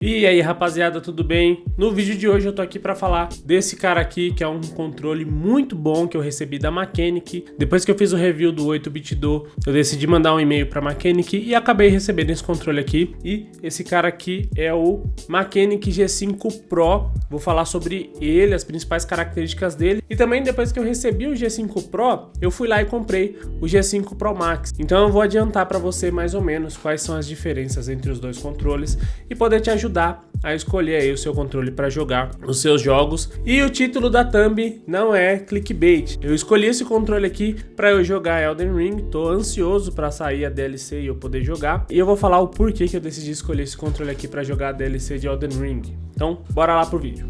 E aí rapaziada, tudo bem? No vídeo de hoje eu tô aqui pra falar desse cara aqui, que é um controle muito bom que eu recebi da Mechanic. Depois que eu fiz o review do 8BitDo, eu decidi mandar um e-mail pra Mechanic e acabei recebendo esse controle aqui. E esse cara aqui é o Mechanic G5 Pro. Vou falar sobre ele, as principais características dele. E também depois que eu recebi o G5 Pro, eu fui lá e comprei o G5 Pro Max. Então eu vou adiantar pra você mais ou menos quais são as diferenças entre os dois controles e poder te ajudar a escolher aí o seu controle para jogar os seus jogos. E o título da thumb não é clickbait. Eu escolhi esse controle aqui para eu jogar Elden Ring. Tô ansioso para sair a DLC e eu poder jogar. E eu vou falar o porquê que eu decidi escolher esse controle aqui para jogar a DLC de Elden Ring. Então, bora lá pro vídeo.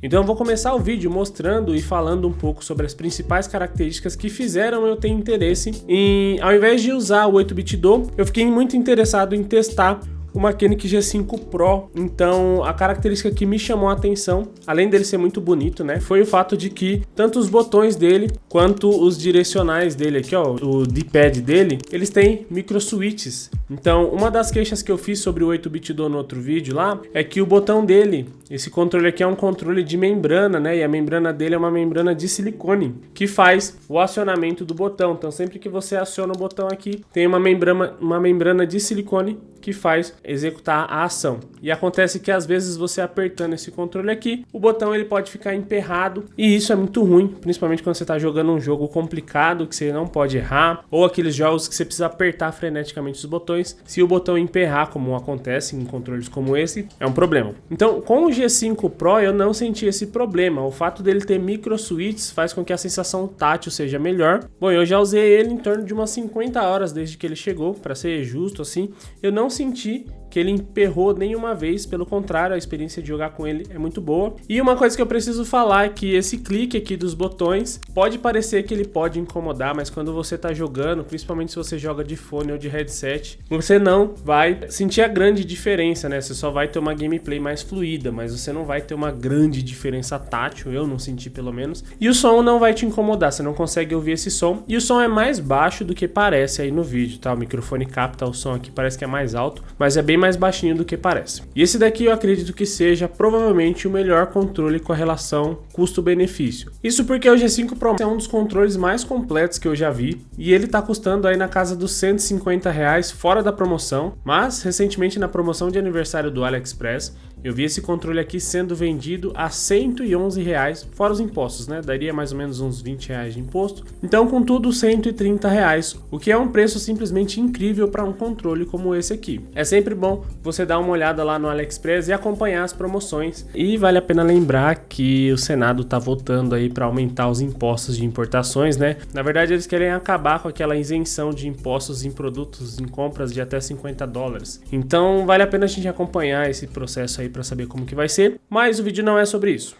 Então eu vou começar o vídeo mostrando e falando um pouco sobre as principais características que fizeram eu ter interesse em, ao invés de usar o 8BitDo, eu fiquei muito interessado em testar o Mechanic G5 Pro. Então a característica que me chamou a atenção, além dele ser muito bonito, né, foi o fato de que tanto os botões dele quanto os direcionais dele aqui, ó, o D-pad dele, eles têm micro switches. Então uma das queixas que eu fiz sobre o 8BitDo no outro vídeo lá é que o botão dele, esse controle aqui é um controle de membrana, né, e a membrana dele é uma membrana de silicone que faz o acionamento do botão. Então sempre que você aciona o botão aqui, tem uma membrana de silicone que faz executar a ação. E acontece que às vezes você apertando esse controle aqui, o botão ele pode ficar emperrado e isso é muito ruim, principalmente quando você está jogando um jogo complicado que você não pode errar, ou aqueles jogos que você precisa apertar freneticamente os botões. Se o botão emperrar, como acontece em controles como esse, é um problema. Então com o G5 Pro eu não senti esse problema. O fato dele ter micro switches faz com que a sensação tátil seja melhor. Bom, eu já usei ele em torno de umas 50 horas desde que ele chegou, para ser justo assim. Eu não senti que ele emperrou nenhuma vez, pelo contrário, a experiência de jogar com ele é muito boa. E uma coisa que eu preciso falar é que esse clique aqui dos botões pode parecer que ele pode incomodar, mas quando você tá jogando, principalmente se você joga de fone ou de headset, você não vai sentir a grande diferença, né? Você só vai ter uma gameplay mais fluida, mas você não vai ter uma grande diferença tátil, eu não senti pelo menos. E o som não vai te incomodar, você não consegue ouvir esse som. E o som é mais baixo do que parece aí no vídeo, tá? O microfone capta o som aqui, parece que é mais alto, mas é bem mais baixinho do que parece. E esse daqui eu acredito que seja provavelmente o melhor controle com a relação custo-benefício. Isso porque o G5 Pro é um dos controles mais completos que eu já vi e ele tá custando aí na casa dos R$150 fora da promoção, mas recentemente na promoção de aniversário do AliExpress eu vi esse controle aqui sendo vendido a R$111 fora os impostos, né? Daria mais ou menos uns R$20 de imposto. Então com tudo R$130, o que é um preço simplesmente incrível para um controle como esse aqui. É sempre bom você dar uma olhada lá no AliExpress e acompanhar as promoções. E vale a pena lembrar que o Senado tá votando aí para aumentar os impostos de importações, né? Na verdade eles querem acabar com aquela isenção de impostos em produtos em compras de até $50. Então vale a pena a gente acompanhar esse processo aí para saber como que vai ser, mas o vídeo não é sobre isso.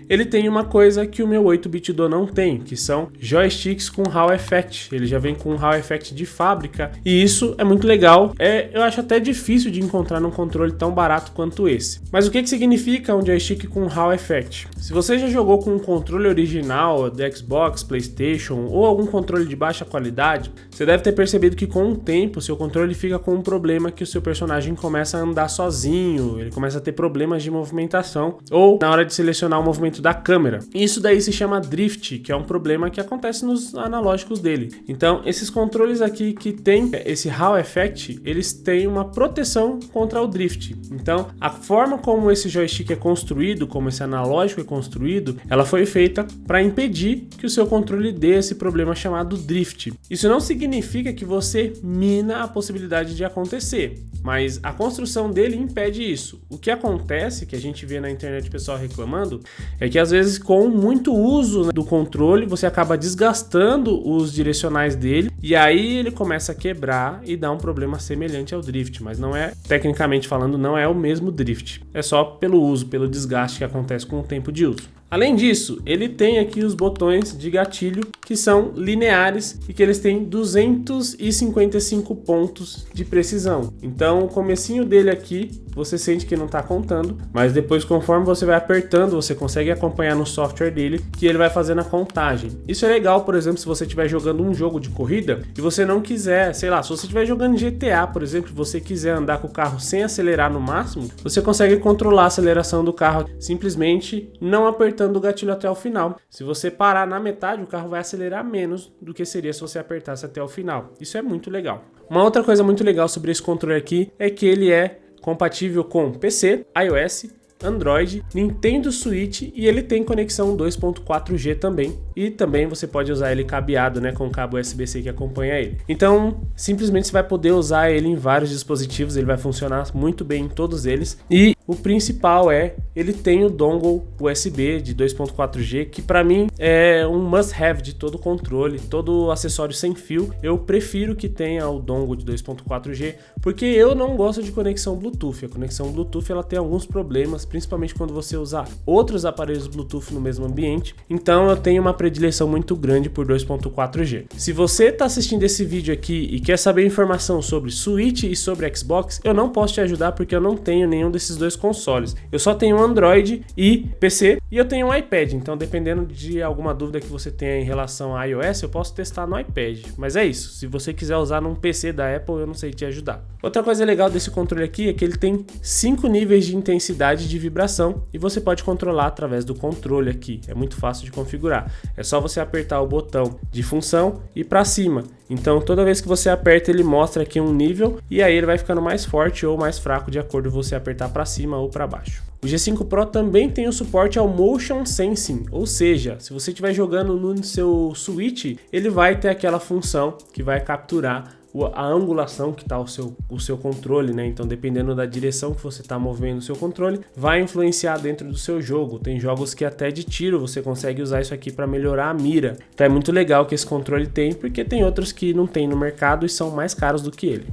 Ele tem uma coisa que o meu 8BitDo não tem, que são joysticks com Hall Effect. Ele já vem com um Hall Effect de fábrica e isso é muito legal. Eu acho até difícil de encontrar num controle tão barato quanto esse. Mas o que significa um joystick com Hall Effect? Se você já jogou com um controle original do Xbox, PlayStation ou algum controle de baixa qualidade, você deve ter percebido que com o tempo seu controle fica com um problema que o seu personagem começa a andar sozinho, ele começa a ter problemas de movimentação ou na hora de selecionar o movimento da câmera. Isso daí se chama drift, que é um problema que acontece nos analógicos dele. Então, esses controles aqui que tem esse Hall Effect, eles têm uma proteção contra o drift. Então, a forma como esse joystick é construído, como esse analógico é construído, ela foi feita para impedir que o seu controle dê esse problema chamado drift. Isso não significa que você mina a possibilidade de acontecer, mas a construção dele impede isso. O que acontece, que a gente vê na internet o pessoal reclamando, é que às vezes com muito uso, né, do controle, você acaba desgastando os direcionais dele e aí ele começa a quebrar e dá um problema semelhante ao drift, mas não é, tecnicamente falando, não é o mesmo drift. É só pelo uso, pelo desgaste que acontece com o tempo de uso. Além disso, ele tem aqui os botões de gatilho que são lineares e que eles têm 255 pontos de precisão. Então o comecinho dele aqui você sente que não está contando, mas depois conforme você vai apertando, você consegue acompanhar no software dele que ele vai fazendo a contagem. Isso é legal, por exemplo, se você estiver jogando um jogo de corrida e você não quiser, sei lá, se você estiver jogando GTA, por exemplo, e você quiser andar com o carro sem acelerar no máximo, você consegue controlar a aceleração do carro simplesmente não apertando o gatilho até o final. Se você parar na metade, o carro vai acelerar menos do que seria se você apertasse até o final. Isso é muito legal. Uma outra coisa muito legal sobre esse controle aqui é que ele é compatível com PC, iOS, Android, Nintendo Switch e ele tem conexão 2.4G também. E também você pode usar ele cabeado, né, com o cabo USB-C que acompanha ele. Então, simplesmente você vai poder usar ele em vários dispositivos, ele vai funcionar muito bem em todos eles. E o principal é, ele tem o dongle USB de 2.4G, que para mim é um must-have de todo controle, todo acessório sem fio. Eu prefiro que tenha o dongle de 2.4G, porque eu não gosto de conexão Bluetooth. A conexão Bluetooth ela tem alguns problemas, principalmente quando você usar outros aparelhos Bluetooth no mesmo ambiente. Então eu tenho uma predileção muito grande por 2.4G. Se você está assistindo esse vídeo aqui e quer saber informação sobre Switch e sobre Xbox, eu não posso te ajudar porque eu não tenho nenhum desses dois consoles. Eu só tenho Android e PC e eu tenho um iPad. Então, dependendo de alguma dúvida que você tenha em relação a iOS, eu posso testar no iPad. Mas é isso. Se você quiser usar num PC da Apple, eu não sei te ajudar. Outra coisa legal desse controle aqui é que ele tem 5 níveis de intensidade de vibração e você pode controlar através do controle aqui. É muito fácil de configurar. É só você apertar o botão de função e para cima. Então toda vez que você aperta ele mostra aqui um nível e aí ele vai ficando mais forte ou mais fraco de acordo com você apertar para cima ou para baixo. O G5 Pro também tem o suporte ao Motion Sensing, ou seja, se você estiver jogando no seu Switch, ele vai ter aquela função que vai capturar a angulação que está o seu controle, né? Então, dependendo da direção que você está movendo o seu controle, vai influenciar dentro do seu jogo. Tem jogos que até de tiro você consegue usar isso aqui para melhorar a mira. Então, é muito legal que esse controle tem, porque tem outros que não tem no mercado e são mais caros do que ele.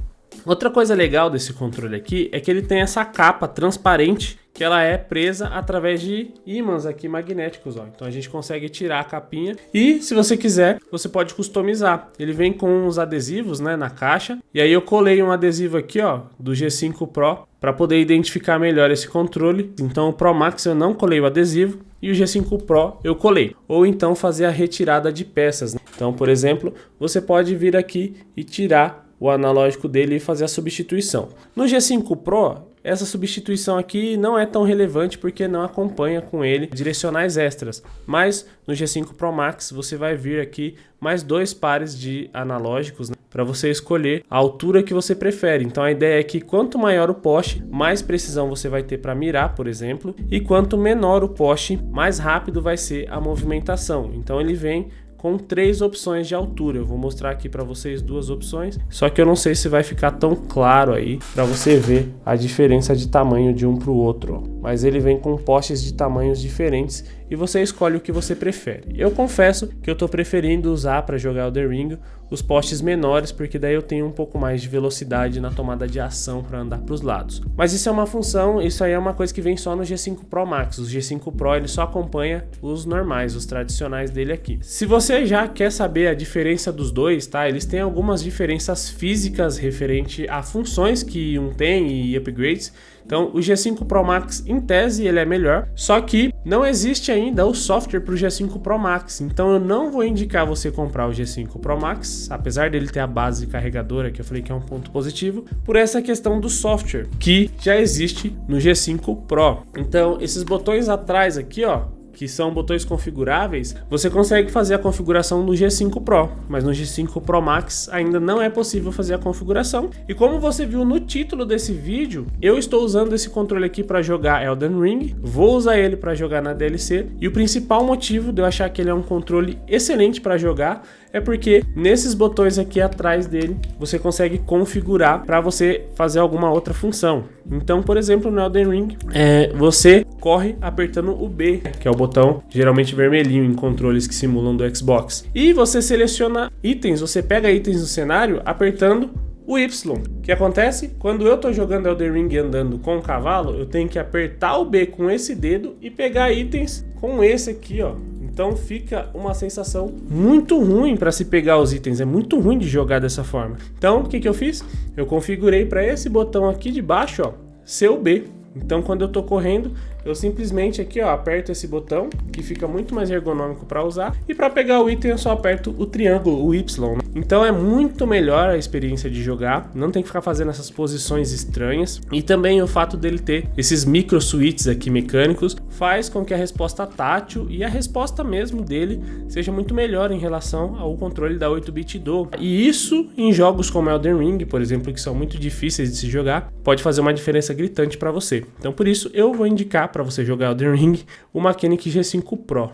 Outra coisa legal desse controle aqui é que ele tem essa capa transparente que ela é presa através de ímãs aqui magnéticos, ó. Então a gente consegue tirar a capinha e se você quiser, você pode customizar. Ele vem com uns adesivos, né, na caixa. E aí eu colei um adesivo aqui, ó, do G5 Pro para poder identificar melhor esse controle. Então o Pro Max eu não colei o adesivo e o G5 Pro eu colei. Ou então fazer a retirada de peças, né? Então, por exemplo, você pode vir aqui e tirar o analógico dele e fazer a substituição. No G5 Pro, essa substituição aqui não é tão relevante porque não acompanha com ele direcionais extras. Mas no G5 Pro Max você vai vir aqui mais 2 pares de analógicos, né, para você escolher a altura que você prefere. Então a ideia é que quanto maior o poste, mais precisão você vai ter para mirar, por exemplo. E quanto menor o poste, mais rápido vai ser a movimentação. Então ele vem com 3 opções de altura. Eu vou mostrar aqui para vocês 2 opções, só que eu não sei se vai ficar tão claro aí para você ver a diferença de tamanho de um para o outro. Mas ele vem com postes de tamanhos diferentes e você escolhe o que você prefere. Eu confesso que eu estou preferindo usar para jogar Elden Ring os postes menores, porque daí eu tenho um pouco mais de velocidade na tomada de ação para andar para os lados. Mas isso é uma função, isso aí é uma coisa que vem só no G5 Pro Max. O G5 Pro ele só acompanha os normais, os tradicionais dele aqui. Se você já quer saber a diferença dos dois, tá? Eles têm algumas diferenças físicas referente a funções que um tem e upgrades. Então o G5 Pro Max em tese ele é melhor, só que não existe ainda o software para o G5 Pro Max, então eu não vou indicar você comprar o G5 Pro Max, apesar dele ter a base carregadora, que eu falei que é um ponto positivo, por essa questão do software, que já existe no G5 Pro. Então esses botões atrás aqui, ó, que são botões configuráveis, você consegue fazer a configuração no G5 Pro, mas no G5 Pro Max ainda não é possível fazer a configuração. E como você viu no título desse vídeo, eu estou usando esse controle aqui para jogar Elden Ring, vou usar ele para jogar na DLC, e o principal motivo de eu achar que ele é um controle excelente para jogar é porque nesses botões aqui atrás dele você consegue configurar para você fazer alguma outra função. Então, por exemplo, no Elden Ring, você corre apertando o B, que é o botão geralmente vermelhinho em controles que simulam do Xbox. E você seleciona itens, você pega itens no cenário apertando O Y, o que acontece? Quando eu tô jogando Elden Ring andando com o cavalo, eu tenho que apertar o B com esse dedo e pegar itens com esse aqui, ó. Então fica uma sensação muito ruim para se pegar os itens, é muito ruim de jogar dessa forma. Então o que eu fiz? Eu configurei para esse botão aqui de baixo, ó, ser o B. Então quando eu tô correndo, eu simplesmente aqui, ó, aperto esse botão, que fica muito mais ergonômico para usar, e para pegar o item eu só aperto o triângulo, o Y, né? Então é muito melhor a experiência de jogar, não tem que ficar fazendo essas posições estranhas, e também o fato dele ter esses micro switches aqui mecânicos faz com que a resposta tátil e a resposta mesmo dele seja muito melhor em relação ao controle da 8-bit do. E isso em jogos como Elden Ring, por exemplo, que são muito difíceis de se jogar, pode fazer uma diferença gritante para você. Então por isso eu vou indicar para você jogar Elden Ring o Machinic G5 Pro.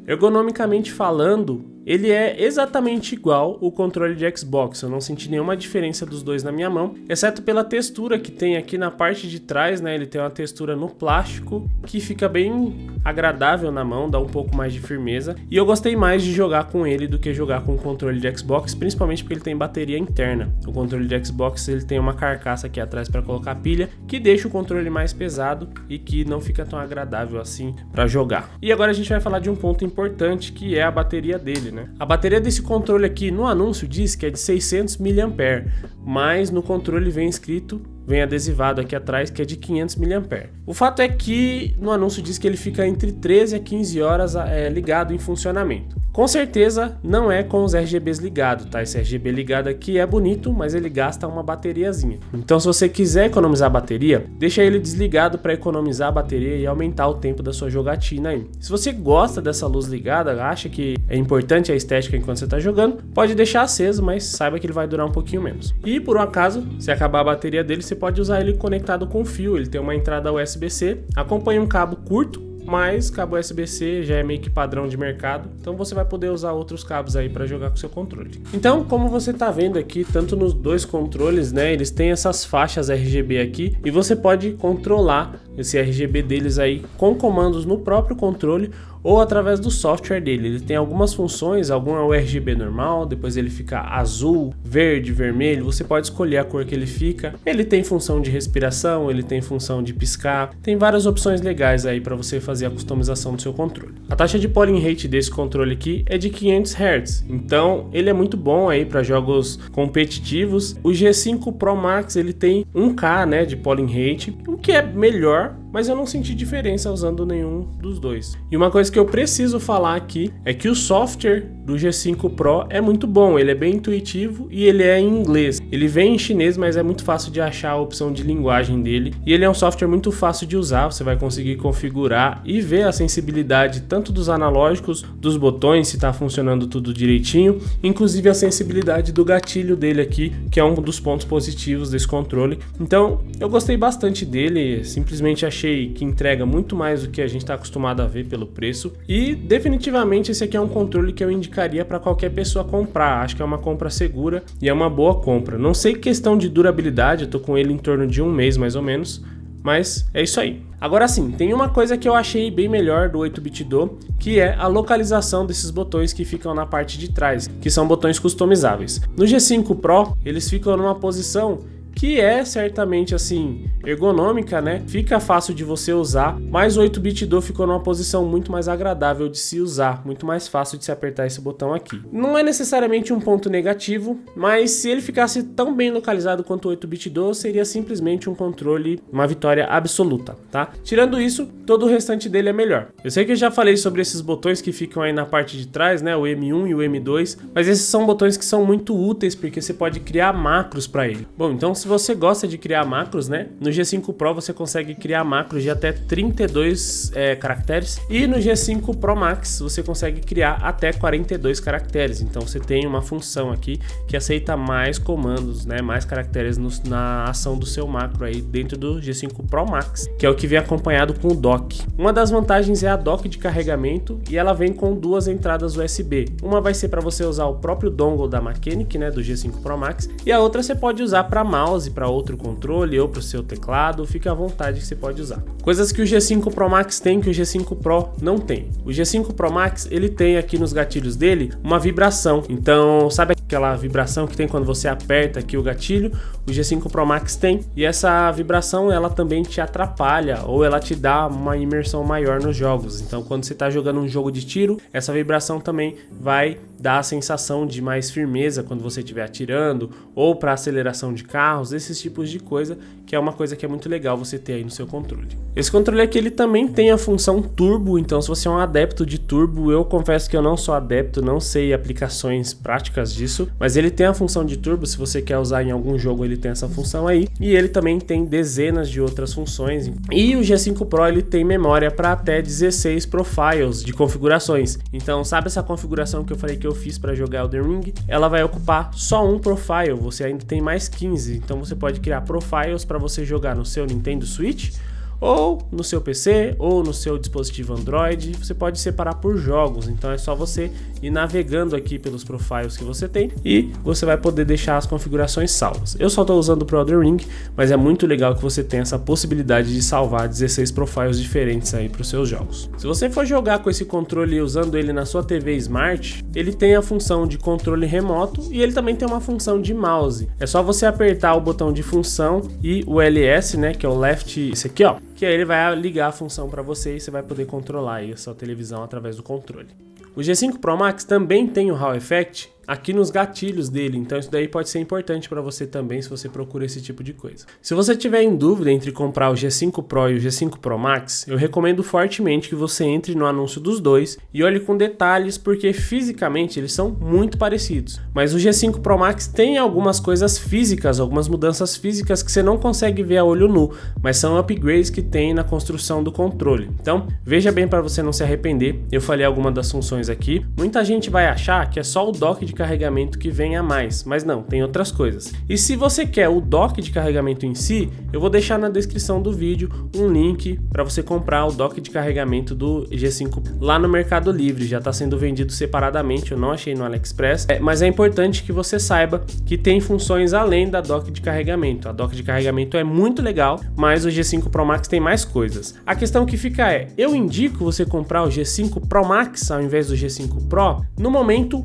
Ergonomicamente falando, ele é exatamente igual o controle de Xbox, eu não senti nenhuma diferença dos dois na minha mão, exceto pela textura que tem aqui na parte de trás, né? Ele tem uma textura no plástico que fica bem agradável na mão, dá um pouco mais de firmeza, e eu gostei mais de jogar com ele do que jogar com o controle de Xbox, principalmente porque ele tem bateria interna. O controle de Xbox ele tem uma carcaça aqui atrás para colocar pilha, que deixa o controle mais pesado e que não fica tão agradável assim para jogar. E agora a gente vai falar de um ponto importante, que é a bateria dele, né? A bateria desse controle aqui no anúncio diz que é de 600 mAh, mas no controle vem adesivado aqui atrás que é de 500 mAh. O fato é que no anúncio diz que ele fica entre 13 a 15 horas ligado em funcionamento. Com certeza não é com os RGBs ligados, tá? Esse RGB ligado aqui é bonito, mas ele gasta uma bateriazinha. Então se você quiser economizar a bateria, deixa ele desligado para economizar a bateria e aumentar o tempo da sua jogatina aí. Se você gosta dessa luz ligada, acha que é importante a estética enquanto você está jogando, pode deixar aceso, mas saiba que ele vai durar um pouquinho menos. E por um acaso, se acabar a bateria dele, você pode usar ele conectado com fio. Ele tem uma entrada USB-C, acompanha um cabo curto, mas cabo USB-C já é meio que padrão de mercado, então você vai poder usar outros cabos aí para jogar com seu controle. Então, como você tá vendo aqui, tanto nos dois controles, né, eles têm essas faixas RGB aqui e você pode controlar esse RGB deles aí com comandos no próprio controle ou através do software dele. Ele tem algumas funções, algum é o RGB normal, depois ele fica azul, verde, vermelho, você pode escolher a cor que ele fica. Ele tem função de respiração, ele tem função de piscar, tem várias opções legais aí para você fazer a customização do seu controle. A taxa de polling rate desse controle aqui é de 500 Hz, então ele é muito bom aí para jogos competitivos. O G5 Pro Max ele tem 1K, né, de polling rate, o que é melhor, mas eu não senti diferença usando nenhum dos dois. E uma coisa que eu preciso falar aqui é que o software do G5 Pro é muito bom, ele é bem intuitivo e ele é em inglês. Ele vem em chinês, mas é muito fácil de achar a opção de linguagem dele. E ele é um software muito fácil de usar, você vai conseguir configurar e ver a sensibilidade tanto dos analógicos, dos botões, se está funcionando tudo direitinho, inclusive a sensibilidade do gatilho dele aqui, que é um dos pontos positivos desse controle. Então eu gostei bastante dele, simplesmente achei que entrega muito mais do que a gente está acostumado a ver pelo preço, e definitivamente esse aqui é um controle que eu indicaria para qualquer pessoa comprar. Acho que é uma compra segura e é uma boa compra. Não sei questão de durabilidade, eu tô com ele em torno de 1 mês mais ou menos, mas é isso aí. Agora sim, tem uma coisa que eu achei bem melhor do 8-bit do, que é a localização desses botões que ficam na parte de trás, que são botões customizáveis. No G5 Pro, eles ficam numa posição que é certamente assim ergonômica, né? Fica fácil de você usar, mas o 8-bit do ficou numa posição muito mais agradável de se usar, muito mais fácil de se apertar esse botão aqui. Não é necessariamente um ponto negativo, mas se ele ficasse tão bem localizado quanto o 8-bit do, seria simplesmente um controle, uma vitória absoluta, tá? Tirando isso, todo o restante dele é melhor. Eu sei que eu já falei sobre esses botões que ficam aí na parte de trás, né? O M1 e o M2, mas esses são botões que são muito úteis porque você pode criar macros para ele. Bom, então se você gosta de criar macros, né? No G5 Pro você consegue criar macros de até 32 caracteres, e no G5 Pro Max você consegue criar até 42 caracteres. Então você tem uma função aqui que aceita mais comandos, né? Mais caracteres na ação do seu macro aí dentro do G5 Pro Max, que é o que vem acompanhado com o dock. Uma das vantagens é a dock de carregamento, e ela vem com duas entradas USB. Uma vai ser para você usar o próprio dongle da Machinic, né? Do G5 Pro Max, e a outra você pode usar para mouse, para outro controle ou para o seu teclado, fica à vontade que você pode usar. Coisas que o G5 Pro Max tem que o G5 Pro não tem. O G5 Pro Max ele tem aqui nos gatilhos dele uma vibração, então sabe aquela vibração que tem quando você aperta aqui o gatilho, o G5 Pro Max tem, e essa vibração ela também te atrapalha ou ela te dá uma imersão maior nos jogos. Então quando você está jogando um jogo de tiro, essa vibração também vai dar a sensação de mais firmeza quando você estiver atirando, ou para aceleração de carros, esses tipos de coisa, que é uma coisa que é muito legal você ter aí no seu controle. Esse controle aqui ele também tem a função turbo, então se você é um adepto de turbo, eu confesso que eu não sou adepto, não sei aplicações práticas disso, mas ele tem a função de turbo, se você quer usar em algum jogo ele tem essa função aí, e ele também tem dezenas de outras funções, e o G5 Pro ele tem memória para até 16 profiles de configurações. Então sabe essa configuração que eu falei que eu fiz para jogar Elden Ring? Ela vai ocupar só um profile, você ainda tem mais 15, então você pode criar profiles para você jogar no seu Nintendo Switch, ou no seu PC, ou no seu dispositivo Android. Você pode separar por jogos, então é só você ir navegando aqui pelos profiles que você tem e você vai poder deixar as configurações salvas. Eu só estou usando pro Elden Ring, mas é muito legal que você tenha essa possibilidade de salvar 16 profiles diferentes aí para os seus jogos. Se você for jogar com esse controle usando ele na sua TV Smart, ele tem a função de controle remoto e ele também tem uma função de mouse. É só você apertar o botão de função e o LS, né, que é o left, esse aqui ó, que aí ele vai ligar a função para você e você vai poder controlar aí a sua televisão através do controle. O G5 Pro Max também tem o Hall Effect aqui nos gatilhos dele, então isso daí pode ser importante para você também se você procura esse tipo de coisa. Se você tiver em dúvida entre comprar o G5 Pro e o G5 Pro Max, eu recomendo fortemente que você entre no anúncio dos dois e olhe com detalhes, porque fisicamente eles são muito parecidos, mas o G5 Pro Max tem algumas coisas físicas, algumas mudanças físicas que você não consegue ver a olho nu, mas são upgrades que tem na construção do controle. Então veja bem para você não se arrepender. Eu falei algumas das funções aqui, muita gente vai achar que é só o dock de carregamento que vem a mais, mas não, tem outras coisas. E se você quer o dock de carregamento em si, eu vou deixar na descrição do vídeo um link para você comprar o dock de carregamento do G5 lá no Mercado Livre. Já está sendo vendido separadamente, eu não achei no AliExpress, mas é importante que você saiba que tem funções além da dock de carregamento. A dock de carregamento é muito legal, mas o G5 Pro Max tem mais coisas. A questão que fica é, eu indico você comprar o G5 Pro Max ao invés do G5 Pro? No momento,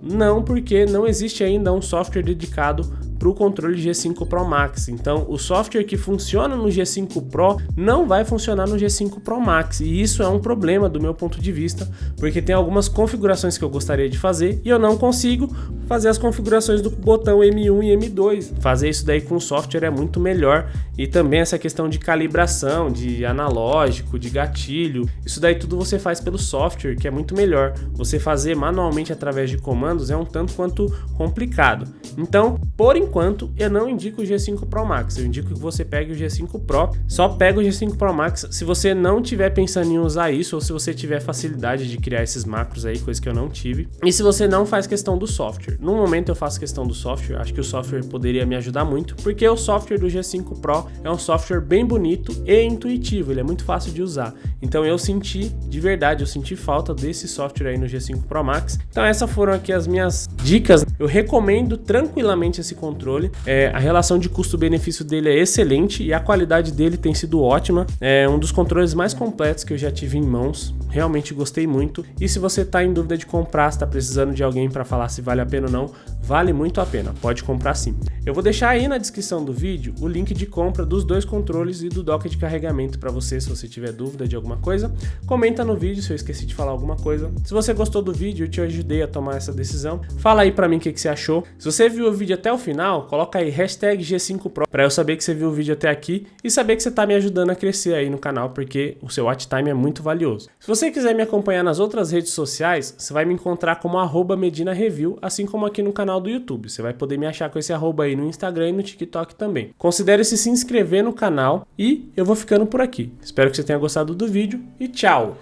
não, porque não existe ainda um software dedicado para o controle G5 Pro Max. Então o software que funciona no G5 Pro não vai funcionar no G5 Pro Max, e isso é um problema do meu ponto de vista, porque tem algumas configurações que eu gostaria de fazer e eu não consigo fazer as configurações do botão M1 e M2. Fazer isso daí com o software é muito melhor, e também essa questão de calibração, de analógico, de gatilho, isso daí tudo você faz pelo software, que é muito melhor. Você fazer manualmente através de comandos é um tanto quanto complicado. Então, por enquanto, eu não indico o G5 Pro Max, eu indico que você pegue o G5 Pro. Só pega o G5 Pro Max se você não tiver pensando em usar isso, ou se você tiver facilidade de criar esses macros aí, coisa que eu não tive, e se você não faz questão do software. No momento eu faço questão do software, acho que o software poderia me ajudar muito, porque o software do G5 Pro é um software bem bonito e intuitivo, ele é muito fácil de usar. Então eu senti, de verdade, eu senti falta desse software aí no G5 Pro Max. Então essas foram aqui as minhas dicas. Eu recomendo tranquilamente esse controle. A relação de custo-benefício dele é excelente e a qualidade dele tem sido ótima. É um dos controles mais completos que eu já tive em mãos. Realmente gostei muito. E se você está em dúvida de comprar, se está precisando de alguém para falar se vale a pena ou não, vale muito a pena, pode comprar sim. Eu vou deixar aí na descrição do vídeo o link de compra dos dois controles e do dock de carregamento para você, se você tiver dúvida de alguma coisa. Comenta no vídeo se eu esqueci de falar alguma coisa. Se você gostou do vídeo, eu te ajudei a tomar essa decisão, fala aí para mim o que você achou. Se você viu o vídeo até o final, coloca aí #G5Pro para eu saber que você viu o vídeo até aqui e saber que você está me ajudando a crescer aí no canal, porque o seu watch time é muito valioso. Se você quiser me acompanhar nas outras redes sociais, você vai me encontrar como @MedinaReview, assim como aqui no canal do YouTube. Você vai poder me achar com esse arroba aí no Instagram e no TikTok também. Considere se inscrever no canal e eu vou ficando por aqui. Espero que você tenha gostado do vídeo e tchau!